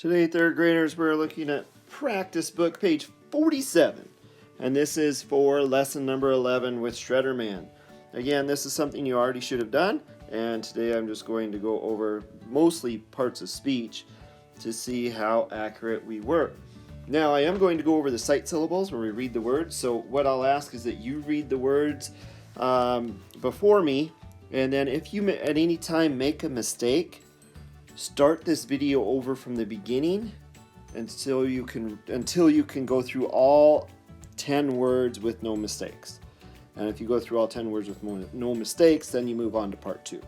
Today, third graders, we're looking at practice book page 47. And this is for lesson number 11 with Shredder Man. Again, this is something you already should have done. And today I'm just going to go over mostly parts of speech to see how accurate we were. Now, I am going to go over the sight syllables when we read the words. So what I'll ask is that you read the words before me. And then if you at any time make a mistake, start this video over from the beginning until you can go through all 10 words with no mistakes. And if you go through all 10 words with no mistakes, then you move on to part 2.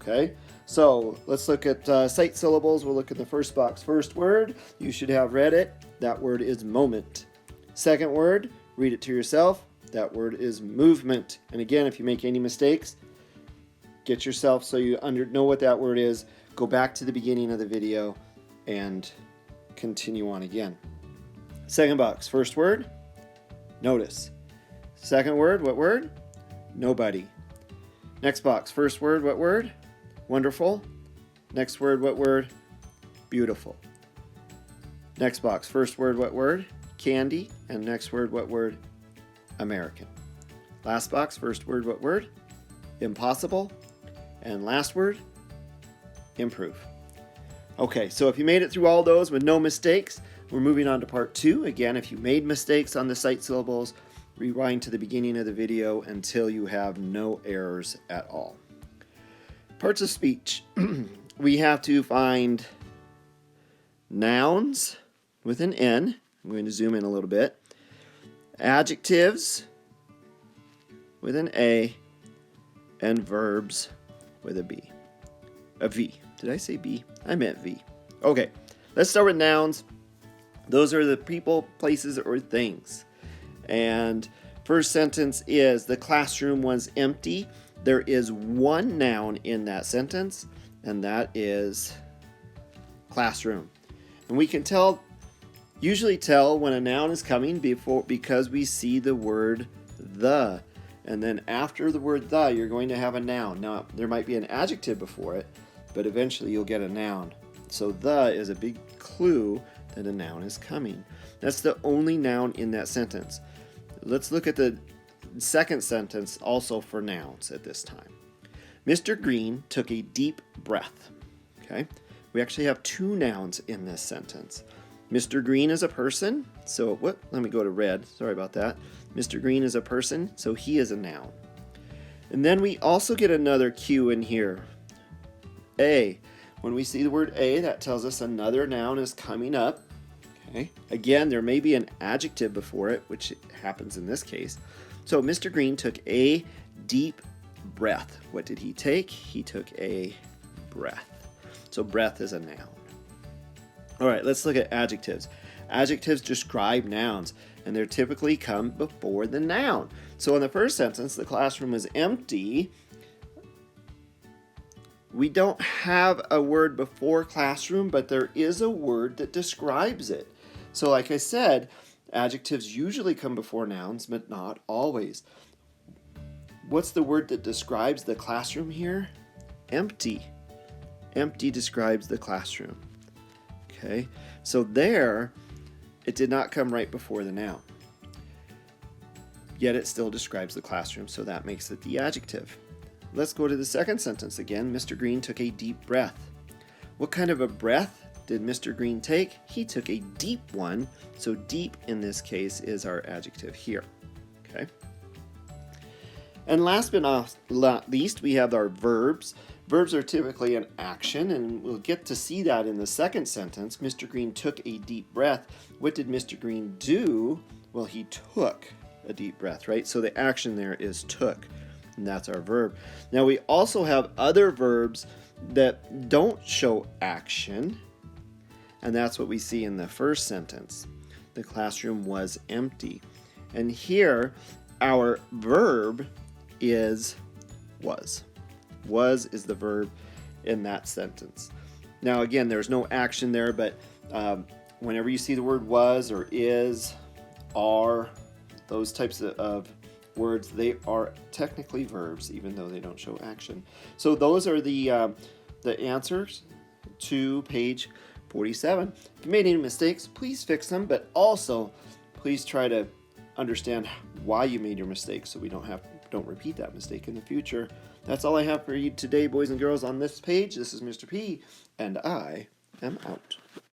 Okay? So let's look at sight syllables. We'll look at the first box. First word, you should have read it. That word is moment. Second word, read it to yourself. That word is movement. And again, if you make any mistakes, get yourself so you know what that word is. Go back to the beginning of the video and continue on again. Second box, first word, notice. Second word, what word? Nobody. Next box, first word, what word? Wonderful. Next word, what word? Beautiful. Next box, first word, what word? Candy. And next word, what word? American. Last box, first word, what word? Impossible. And last word? Improve. Okay, so if you made it through all those with no mistakes, we're moving on to part 2. Again, if you made mistakes on the sight syllables, rewind to the beginning of the video until you have no errors at all. Parts of speech. We have to find nouns with an N. I'm going to zoom in a little bit. Adjectives with an A, and verbs with a B. A V. Did I say B? I meant V. Okay, let's start with nouns. Those are the people, places, or things. And first sentence is, the classroom was empty. There is one noun in that sentence, and that is classroom. And we can usually tell when a noun is coming because we see the word the. And then after the word the, you're going to have a noun. Now, there might be an adjective before it, but eventually you'll get a noun. So the is a big clue that a noun is coming. That's the only noun in that sentence. Let's look at the second sentence also for nouns at this time. Mr. Green took a deep breath. Okay? We actually have 2 nouns in this sentence. Mr. Green is a person, so let me go to red. Sorry about that. Mr. Green is a person, so he is a noun. And then we also get another cue in here. A. When we see the word a, that tells us another noun is coming up. Okay. Again, there may be an adjective before it, which happens in this case. So Mr. Green took a deep breath. What did he take? He took a breath. So breath is a noun. All right, let's look at adjectives. Adjectives describe nouns, and they typically come before the noun. So in the first sentence, the classroom was empty. We don't have a word before classroom, but there is a word that describes it. So like I said, adjectives usually come before nouns, but not always. What's the word that describes the classroom here? Empty. Empty describes the classroom. Okay, so there, it did not come right before the noun. Yet it still describes the classroom, so that makes it the adjective. Let's go to the second sentence again. Mr. Green took a deep breath. What kind of a breath did Mr. Green take? He took a deep one, so deep in this case is our adjective here. Okay. And last but not least, we have our verbs. Verbs are typically an action, and we'll get to see that in the second sentence. Mr. Green took a deep breath. What did Mr. Green do? Well, he took a deep breath, right? So the action there is took, and that's our verb. Now, we also have other verbs that don't show action, and that's what we see in the first sentence. The classroom was empty. And here, our verb is was. Was is the verb in that sentence. Now again, there's no action there, but whenever you see the word was or is, are, those types of words, they are technically verbs, even though they don't show action. So those are the answers to page 47. If you made any mistakes, please fix them, but also please try to understand why you made your mistake so we don't repeat that mistake in the future. That's all I have for you today, boys and girls, on this page. This is Mr. P, and I am out.